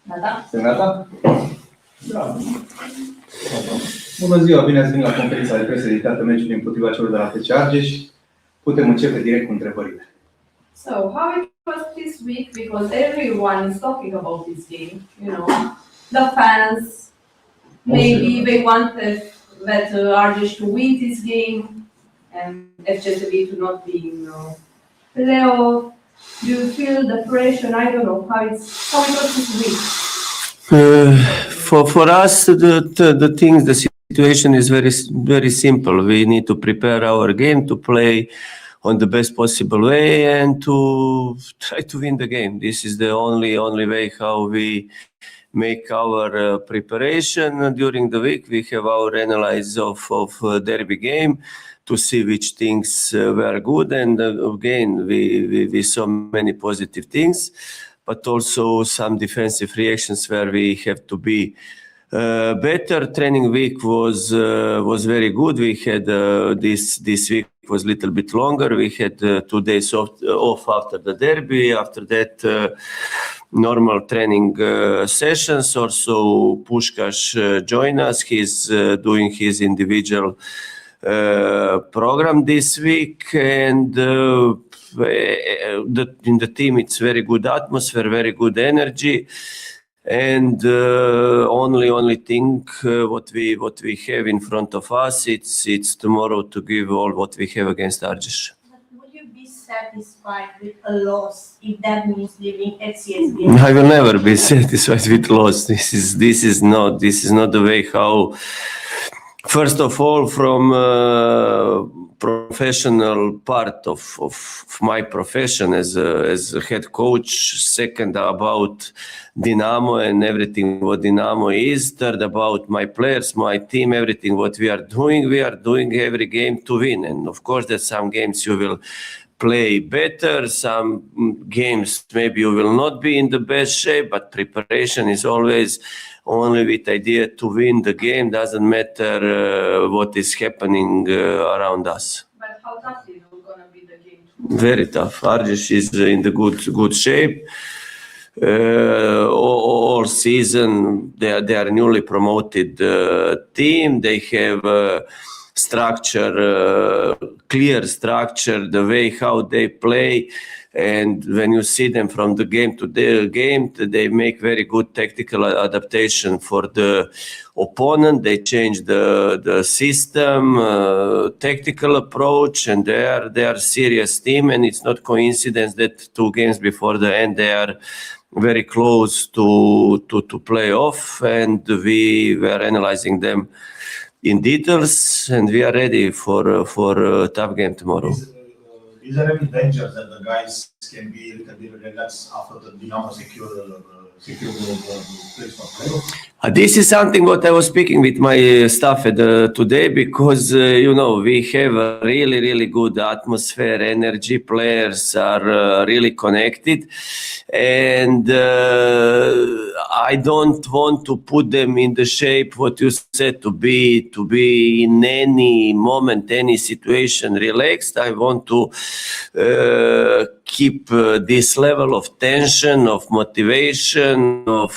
Gata? Sunt gata? Da. Bună ziua, bine ați venit la conferința de presă dedicată meciului împotriva celor de la FC Argeș. Putem începe direct cu întrebările. So, how it was this week, because everyone is talking about this game, you know, the fans, maybe they wanted that Argeș to win this game and FCSB to not be in playoff. Do you feel the pressure? I don't know how it was this week. For us, the situation is very simple. We need to prepare our game to play on the best possible way and to try to win the game. This is the only way how we make our preparation during the week. We have our analysis of derby game to see which things were good, and again we saw many positive things, but also some defensive reactions where we have to be better. Training week was very good. We had this week was a little bit longer. We had 2 days off after the derby. After that, normal training sessions. Also, Pushkash joined us. He's doing his individual program this week, and in the team it's very good atmosphere, very good energy, and only thing what we have in front of us, it's tomorrow to give all what we have against Argeș. Would you be satisfied with a loss if that means leaving FCSB? I will never be satisfied with loss. This is not the way how. First of all, from professional part of my profession as a head coach. Second, about Dinamo and everything what Dinamo is. Third, about my players, my team, everything what we are doing. We are doing every game to win. And of course, there's some games you will play better. Some games maybe you will not be in the best shape, but preparation is always only with idea to win the game. Doesn't matter what is happening around us. But how tough is it going to be the game? Very tough. Argeș is in the good shape. All season they are newly promoted team. They have structure, clear structure, the way how they play. And when you see them from the game to the game, they make very good tactical adaptation for the opponent. They change the system, tactical approach, and they are serious team. And it's not coincidence that 2 games before the end they are very close to play off. And we were analyzing them in details, and we are ready for a tough game tomorrow. Is there any danger that the guys can be a little bit relaxed after the Dinamo secure the place for playoff? This is something what I was speaking with my staff today, because we have a really good atmosphere, energy. Players are really connected, and I don't want to put them in the shape what you said, to be in any moment, any situation relaxed. I want to keep this level of tension, of motivation, of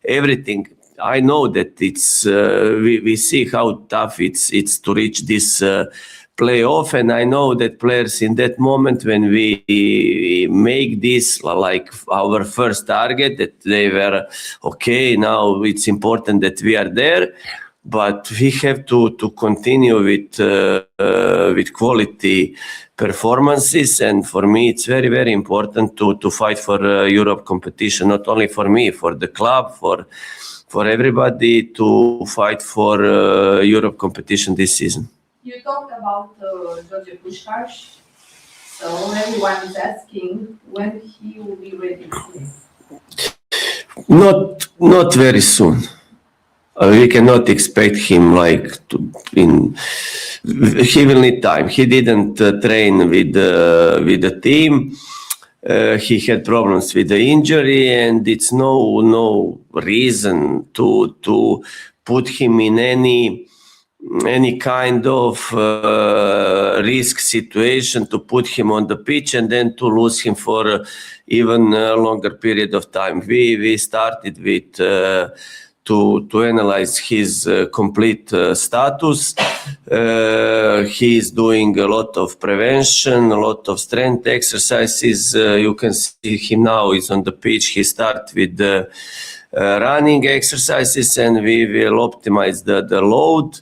everything. I know that it's we see how tough it's to reach this playoff, and I know that players in that moment, when we make this like our first target, that they were okay. Now it's important that we are there, but we have to continue with quality performances. And for me, it's very important to fight for Europe competition. Not only for me, for the club, for everybody, to fight for Europe competition this season. You talked about Zeljko Kopic, so everyone is asking when he will be ready to play. Not very soon. We cannot expect him he will need time. He didn't train with the team. He had problems with the injury, and it's no reason to put him in any any kind of risk situation to put him on the pitch and then to lose him for even a longer period of time. We started with to analyze his complete status. He is doing a lot of prevention, a lot of strength exercises. You can see him now, he's on the pitch. He starts with the running exercises, and we will optimize the load,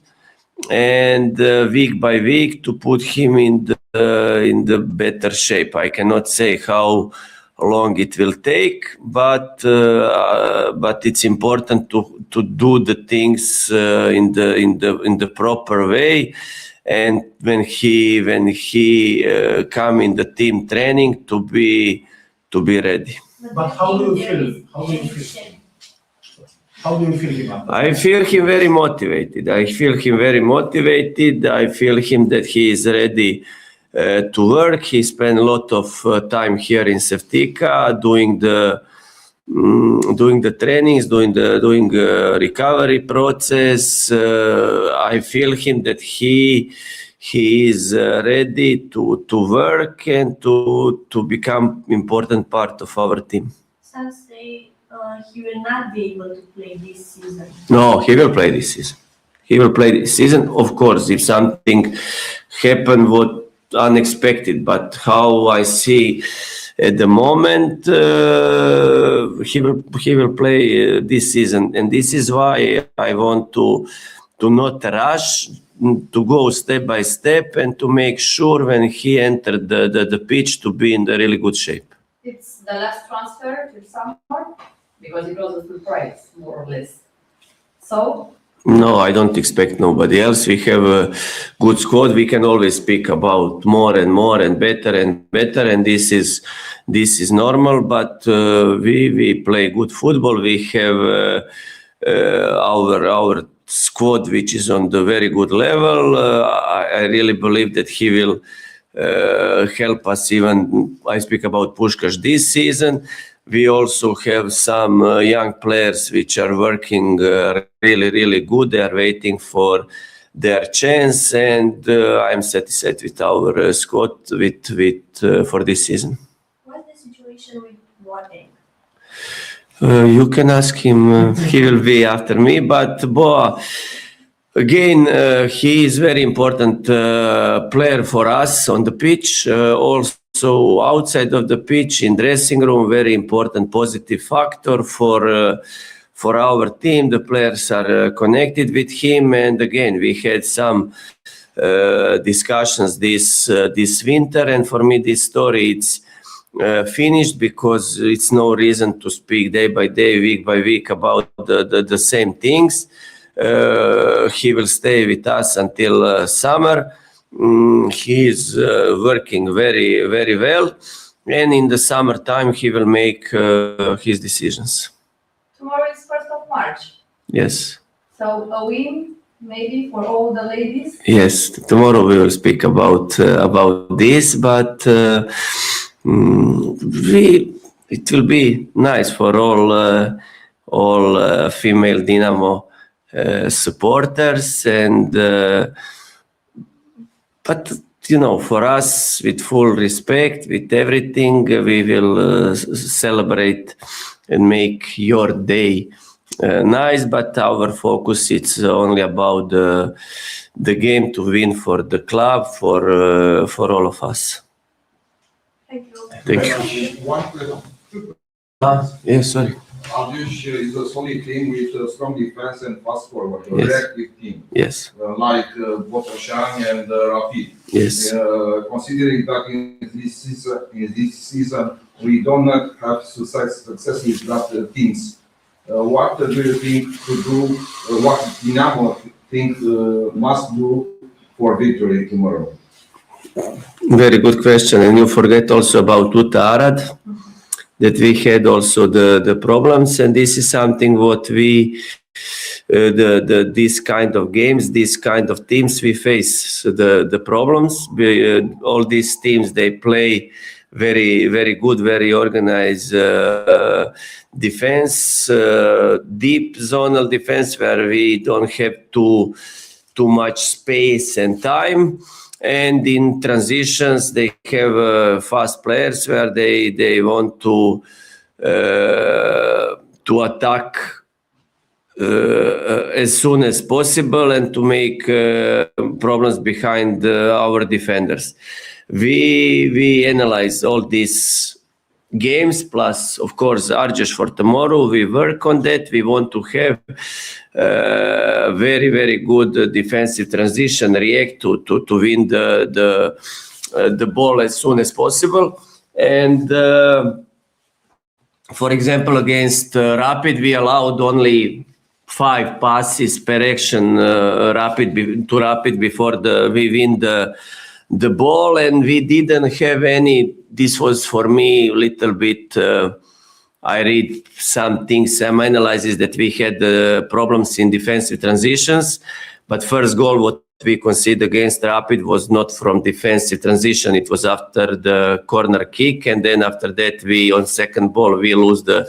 and week by week to put him in the better shape. I cannot say how long it will take, but it's important to do the things in the proper way. And when he come in the team training, to be ready. But how do you feel? How do you feel him? I feel him very motivated. I feel him that he is ready to work. He spent a lot of time here in Sevtica doing the trainings, doing recovery process. I feel him that he is ready to work and to become important part of our team. Some say he will not be able to play this season. No, he will play this season. Of course, if something happen what unexpected, but how I see at the moment, he will play this season, and this is why I want to not rush, to go step by step, and to make sure when he entered the pitch to be in the really good shape. It's the last transfer to summer because it was a surprise, more or less. So. No, I don't expect nobody else. We have a good squad. We can always speak about more and more and better, and this is normal. But we play good football. We have our squad, which is on the very good level. I really believe that he will help us. Even I speak about Puskás this season. We also have some young players which are working really, really good. They are waiting for their chance, and I'm satisfied with our squad for this season. What's the situation with Boateng? You can ask him. He will be after me. But Boa, again, he is very important player for us on the pitch. Also outside of the pitch, in dressing room, very important positive factor for our team. The players are connected with him, and again, we had some discussions this winter, and for me, this story it's finished, because it's no reason to speak day by day, week by week about the same things. He will stay with us until summer. He is working very, very well, and in the summertime he will make his decisions. Tomorrow is 1st of March. Yes. So a win maybe for all the ladies? Yes, tomorrow we will speak about this, but it will be nice for all female Dinamo supporters, and but for us, with full respect, with everything, we will celebrate and make your day nice. But our focus it's only about the game to win for the club, for all of us. Thank you. Thank you. One question. Yes, sorry. Argeș is a solid team with a strong defense and fast forward, a Yes. reactive team, Yes. like Boateng and Rapid. Yes. Considering that in this season we do not have success with that teams, what do you think to do? What Dinamo think must do for victory tomorrow? Very good question. And you forget also about Uta Arad, that we had also the problems, and this is something what we this kind of games, this kind of teams, we face the problems. All these teams, they play very, very good, very organized defense, deep zonal defense, where we don't have to too much space and time. And in transitions, they have fast players where they want to attack as soon as possible and to make problems behind our defenders. We analyze all these games, plus of course Argeș for tomorrow. We work on that. We want to have very good defensive transition, react to win the ball as soon as possible. And for example, against Rapid, we allowed only 5 passes per action to Rapid before we win the ball, and we didn't have any. This was for me a little bit. I read some analyses that we had problems in defensive transitions, but first goal what we conceded against Rapid was not from defensive transition. It was after the corner kick, and then after that we on second ball we lose the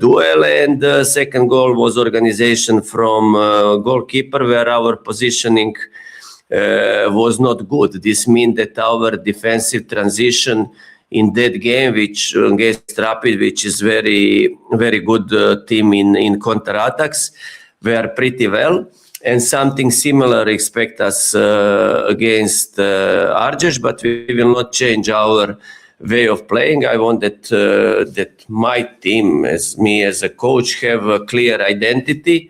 duel, and the second goal was organization from goalkeeper where our positioning was not good. This means that our defensive transition in that game, which against Rapid, which is very good team in counter-attacks, were pretty well. And something similar expect us against Argeș, but we will not change our way of playing. I want that my team, as me as a coach, have a clear identity,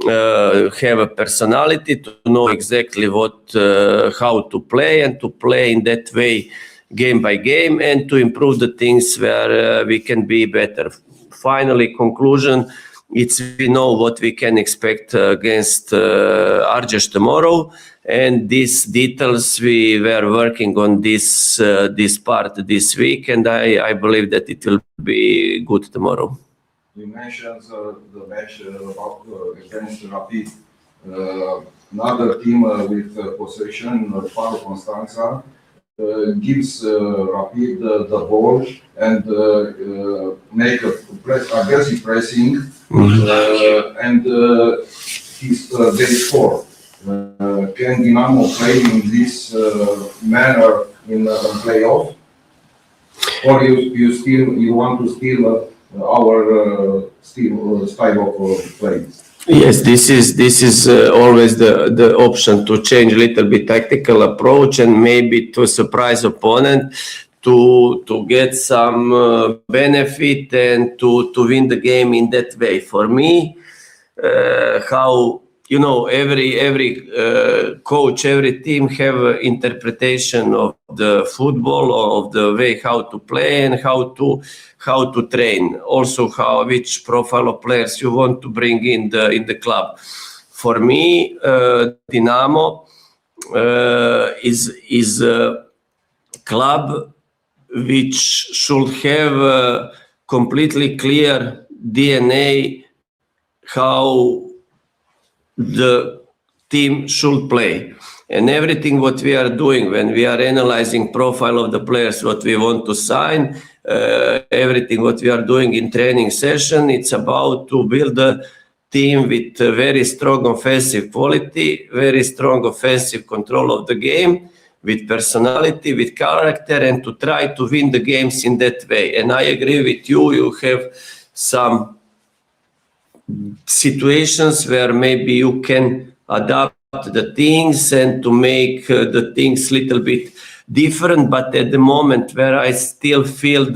have a personality, to know exactly how to play, and to play in that way game by game, and to improve the things where we can be better. Finally, conclusion, we know what we can expect against Argeș tomorrow, and these details we were working on this part this week, and I believe that it will be good tomorrow. You mentioned the match against Rapid, another team with possession, Faro Constanța, gives Rapid the ball and make a aggressive pressing, and they score. Can Dinamo play in this manner in playoff, or you want to steal our style of play? Yes, this is always the option to change a little bit tactical approach and maybe to surprise opponent to get some benefit and to win the game in that way. For me, how every coach, every team have interpretation of the football or of the way how to play and how to train. Also, which profile of players you want to bring in the club. For me, Dinamo is a club which should have a completely clear DNA how the team should play, and everything what we are doing when we are analyzing profile of the players what we want to sign, everything what we are doing in training session, it's about to build a team with very strong offensive quality, very strong offensive control of the game, with personality, with character, and to try to win the games in that way. And I agree with you, you have some situations where maybe you can adapt the things and to make the things little bit different, but at the moment where I still feel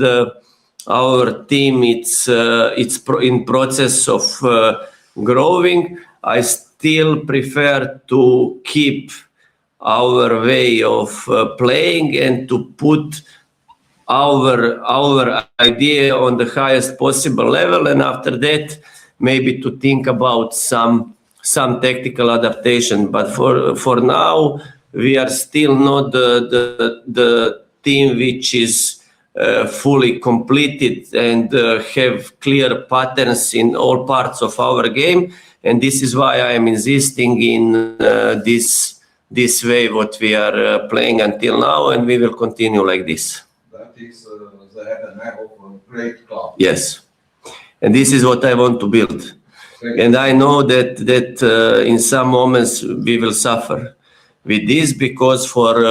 our team it's in process of growing, I still prefer to keep our way of playing and to put our idea on the highest possible level, and after that maybe to think about some tactical adaptation. But for now, we are still not the team which is fully completed and have clear patterns in all parts of our game. And this is why I am insisting in this way what we are playing until now, and we will continue like this. That is the head and neck of a great club. Yes. And this is what I want to build. And I know that in some moments we will suffer with this, because for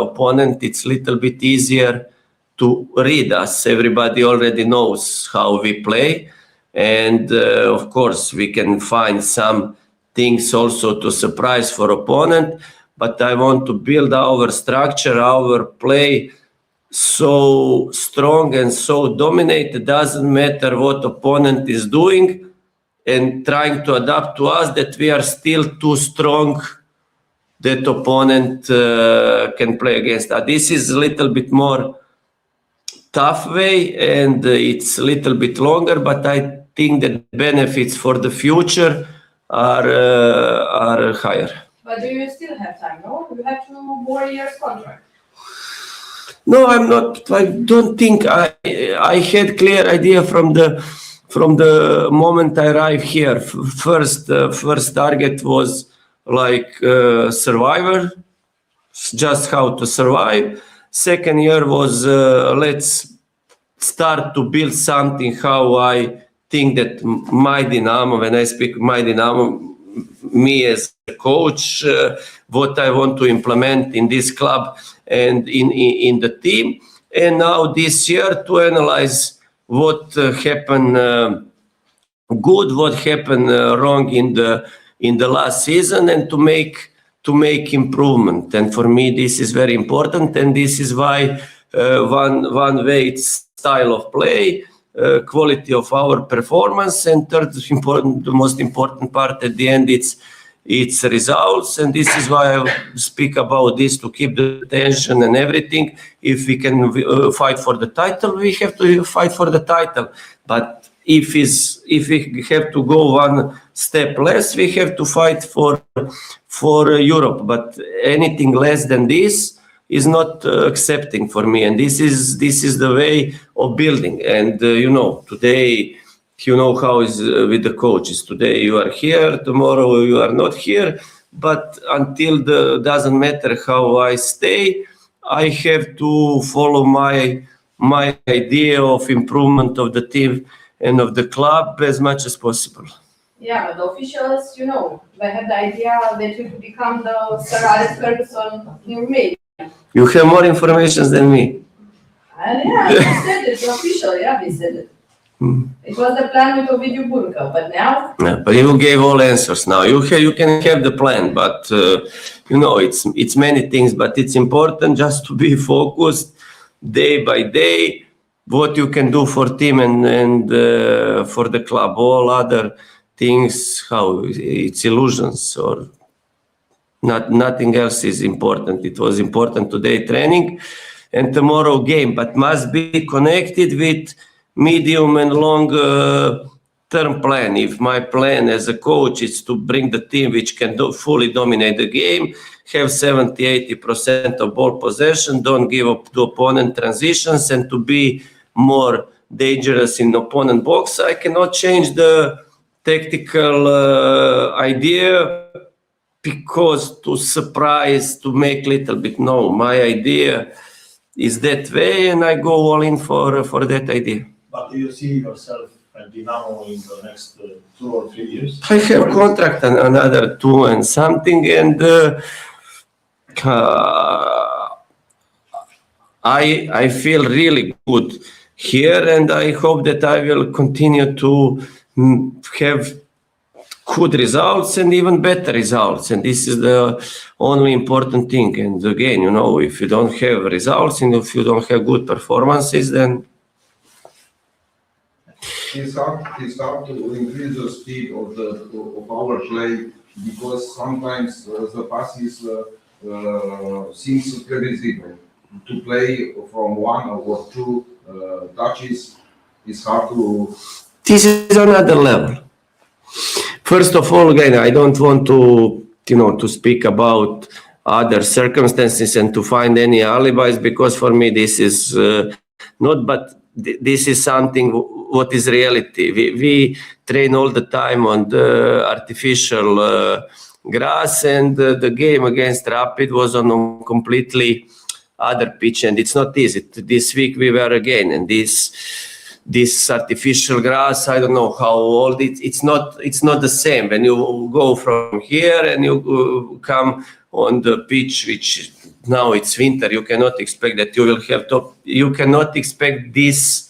opponent it's a little bit easier to read us. Everybody already knows how we play, and of course we can find some things also to surprise for opponent. But I want to build our structure, our play so strong and so dominate. It doesn't matter what opponent is doing, and trying to adapt to us, that we are still too strong that opponent can play against us. This is a little bit more tough way, and it's a little bit longer, but I think the benefits for the future are higher. But do you still have time? No, you have 2 more years contract. No, I'm not. I don't think I had clear idea from the moment I arrived here. First target was like survivor, just how to survive. Second year was let's start to build something. How I think that my Dinamo, when I speak my Dinamo, me as a coach, what I want to implement in this club and in the team. And now this year to analyze what happened good, what happened wrong in the last season, and to make improvement. And for me this is very important, and this is why one way it's style of play, quality of our performance, and third important, the most important part at the end, it's results. And this is why I speak about this, to keep the tension and everything. If we can fight for the title, we have to fight for the title. But if we have to go one step less, we have to fight for Europe. But anything less than this is not accepting for me. And this is the way of building. And today, you know how is with the coaches. Today you are here, tomorrow you are not here. But until doesn't matter how I stay, I have to follow my idea of improvement of the team and of the club as much as possible. Yeah, but the officials, they have the idea that you could become the Sir Alex Ferguson in Romania. You have more information than me. And yeah, they said it, the official, they said it. It was the plan with Ovidiu Burcă, but now? Yeah, but you gave all answers now. You can have the plan, but it's many things, but it's important just to be focused day by day, what you can do for team and for the club. All other things, how it's illusions or nothing else is important. It was important today training and tomorrow game, but must be connected with medium and long term plan. If my plan as a coach is to bring the team which can fully dominate the game, have 70-80% of ball possession, don't give up to opponent transitions, and to be more dangerous in opponent box, I cannot change the tactical idea because to surprise, to make little bit. No, my idea is that way, and I go all in for that idea. But do you see yourself at Dinamo in the next 2 or 3 years? I have contract another 2 and something, and I feel really good here, and I hope that I will continue to have good results and even better results. And this is the only important thing. And again, if you don't have results and if you don't have good performances, then It's hard to increase the speed of our play, because sometimes the passes seems previsible. To play from 1 or 2 touches is hard to. This is another level. First of all, again, I don't want to speak about other circumstances and to find any alibis, because for me this is not. But this is something what is reality. We train all the time on the artificial grass, and the game against Rapid was on a completely other pitch, and it's not easy. This week we were again, and this artificial grass, I don't know how old it's not the same when you go from here and you come on the pitch, which now it's winter. You cannot expect that you will have you cannot expect this,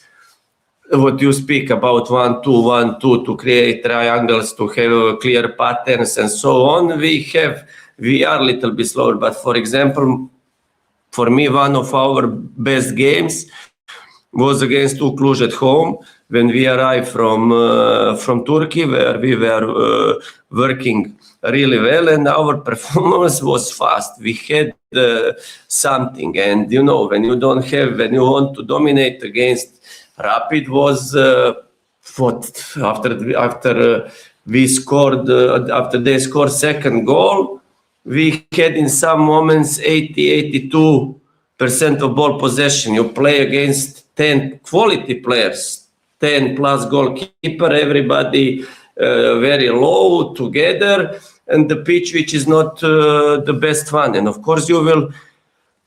what you speak about 1-2-1-2 to create triangles, to have clear patterns and so on. We are a little bit slower, but for example, for me, one of our best games was against Cluj at home when we arrived from Turkey, where we were working really well, and our performance was fast. We had something, and when you want to dominate against Rapid was after we scored after they scored second goal, we had in some moments 82% of ball possession. You play against 10 quality players, 10 plus goalkeeper, everybody very low together, and the pitch which is not the best one. And of course you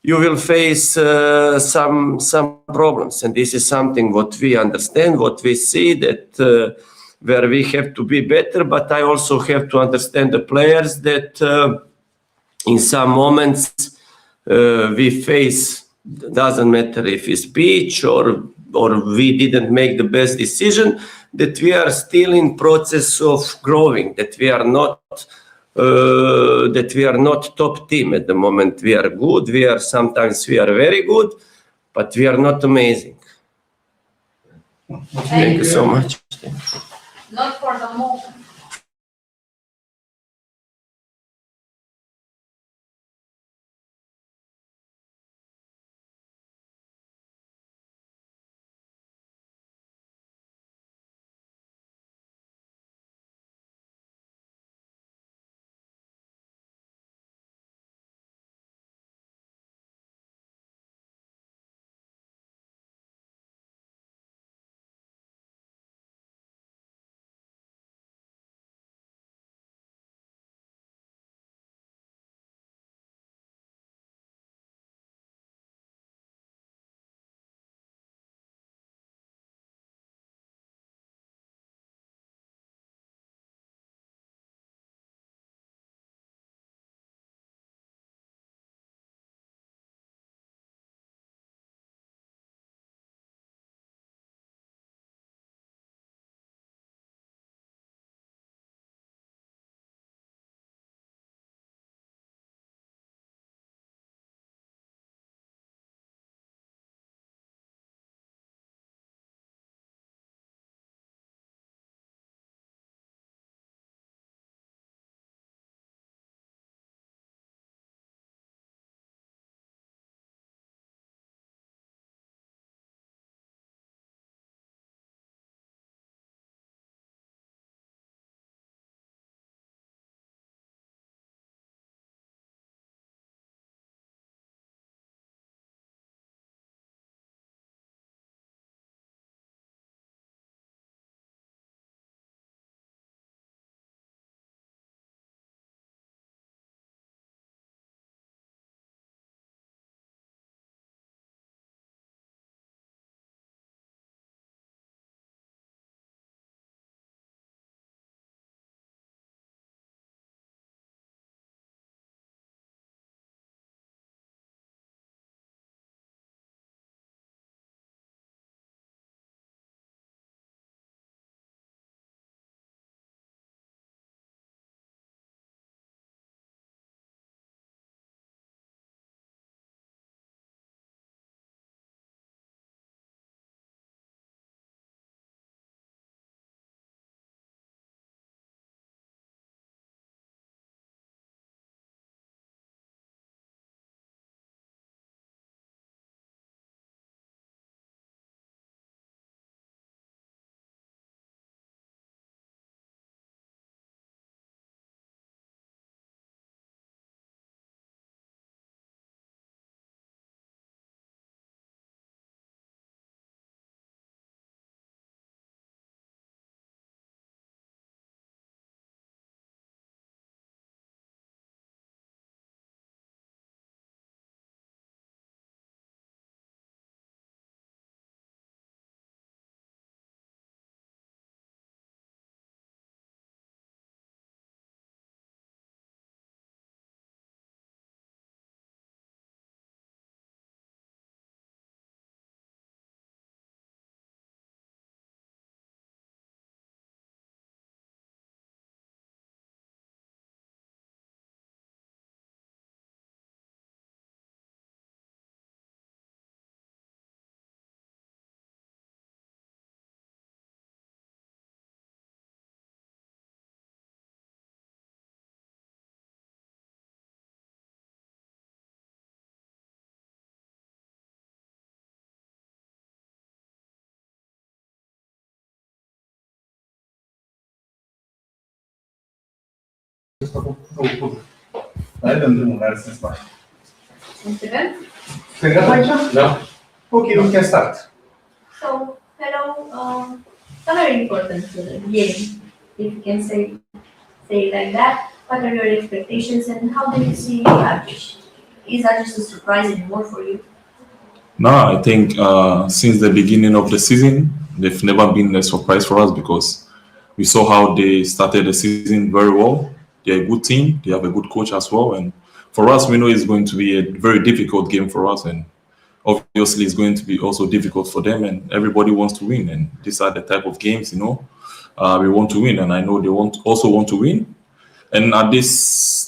will face some problems, and this is something what we understand, what we see, that where we have to be better. But I also have to understand the players that in some moments we face, doesn't matter if it's pitch or we didn't make the best decision, that we are still in process of growing, that we are not top team at the moment. We are good. Sometimes we are very good, but we are not amazing. Thank you so much. Not for the moment. Hai, dăm drumul, care să spate. Înțeleg? Te gata aici? Da. Ok, we can start. So, hello, a very important game, if you can say it like that. What are your expectations and how do you see Argeș? Is Argeș a surprise anymore for you? No, I think since the beginning of the season, they've never been a surprise for us because we saw how they started the season very well. They're a good team. They have a good coach as well. And for us, we know it's going to be a very difficult game for us. And obviously, it's going to be also difficult for them. And everybody wants to win. And these are the type of games, we want to win. And I know they also want to win. And at this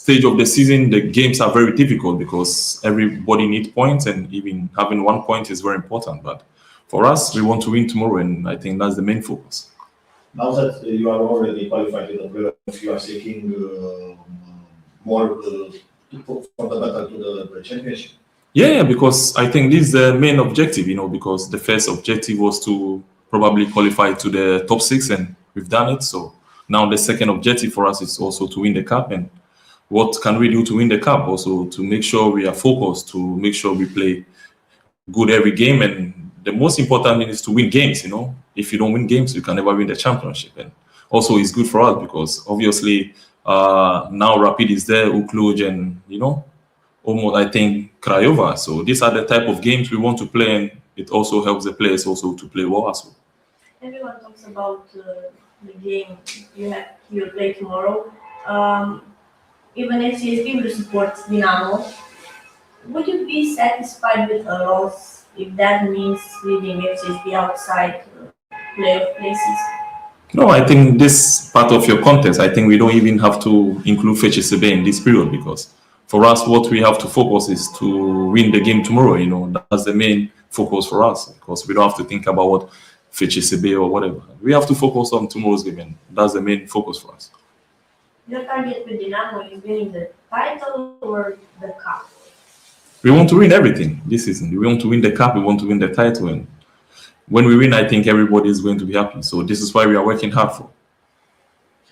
stage of the season, the games are very difficult because everybody needs points, and even having 1 point is very important. But for us, we want to win tomorrow, and I think that's the main focus. Now that you are already qualified to the playoffs, you are seeking more from the battle to the championship. Yeah, because I think this is the main objective, because the first objective was to probably qualify to the top 6, and we've done it. So now the second objective for us is also to win the cup. And what can we do to win the cup? Also to make sure we are focused, to make sure we play good every game. And the most important thing is to win games, If you don't win games, you can never win the championship. And also it's good for us because obviously now Rapid is there, Ucluj, and, almost I think Craiova. So these are the type of games we want to play, and it also helps the players also to play well as well. Everyone talks about the game you play tomorrow. Even if CSP will support Dinamo, would you be satisfied with a loss if that means leaving FCSB outside playoff places? No, I think this part of your context, I think we don't even have to include FCSB in this period because for us, what we have to focus is to win the game tomorrow. That's the main focus for us because we don't have to think about what FCSB or whatever. We have to focus on tomorrow's game, and that's the main focus for us. Your target with Dinamo is winning the title or the cup? We want to win everything this season. We want to win the cup, we want to win the title. And when we win, I think everybody is going to be happy. So this is why we are working hard for.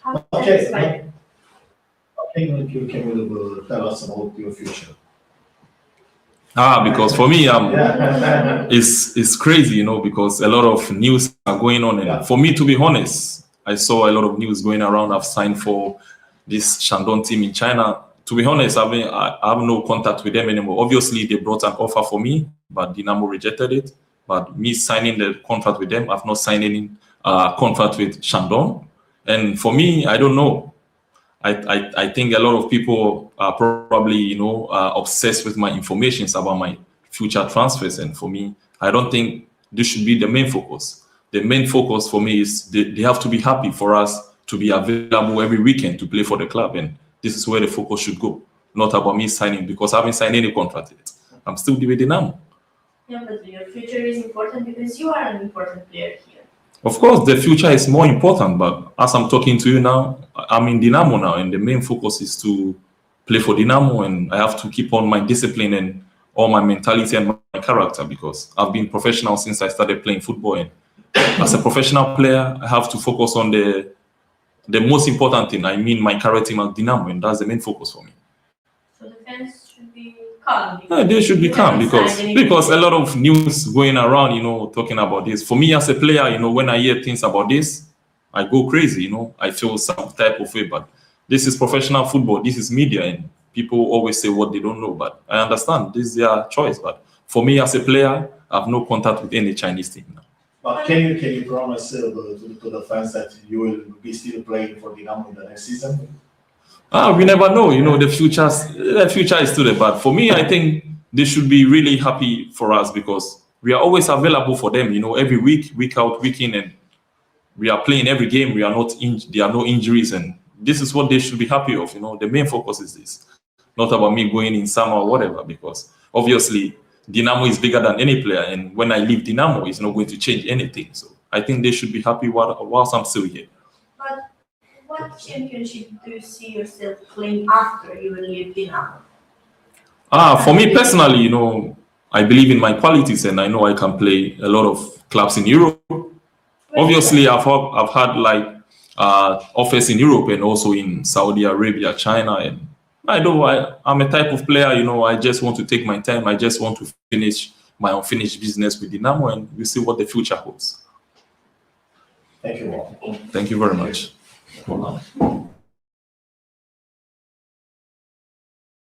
How Okay, satisfied? can you tell us about your future? Because for me, Yeah. it's crazy, because a lot of news are going on. And for me, to be honest, I saw a lot of news going around. I've signed for this Shandong team in China. To be honest, I have no contact with them anymore. Obviously, they brought an offer for me, but Dinamo rejected it. But me signing the contract with them, I've not signed any contract with Shandong. And for me, I don't know. I think a lot of people are probably, obsessed with my information about my future transfers. And for me, I don't think this should be the main focus. The main focus for me is they have to be happy for us to be available every weekend to play for the club. And this is where the focus should go. Not about me signing, because I haven't signed any contract yet. I'm still with Dinamo. Yeah, but your future is important because you are an important player here. Of course, the future is more important, but as I'm talking to you now, I'm in Dinamo now, and the main focus is to play for Dinamo, and I have to keep on my discipline and all my mentality and my character, because I've been professional since I started playing football. And as a professional player, I have to focus on the most important thing. I mean, my character at Dinamo, and that's the main focus for me. So the fans should be calm. Yeah, they should be calm because a lot of news going around, talking about this. For me as a player, when I hear things about this, I go crazy, I feel some type of way. But this is professional football, this is media, and people always say what they don't know. But I understand this is their choice. But for me as a player, I have no contact with any Chinese team now. But can you promise to the fans that you will be still playing for Dinamo in the next season? We never know. The future is still there. But for me, I think they should be really happy for us because we are always available for them. Every week, week out, week in, and we are playing every game. We are not there are no injuries, and this is what they should be happy of. The main focus is this, not about me going in summer or whatever. Because obviously, Dinamo is bigger than any player, and when I leave Dinamo, it's not going to change anything. So I think they should be happy whilst I'm still here. But what championship do you see yourself playing after you will leave Dinamo? For me personally, I believe in my qualities, and I know I can play a lot of clubs in Europe. Obviously, I've offers in Europe and also in Saudi Arabia, China. And I'm a type of player, I just want to take my time. I just want to finish my unfinished business with Dinamo, and we'll see what the future holds. Thank you all. Thank you very much.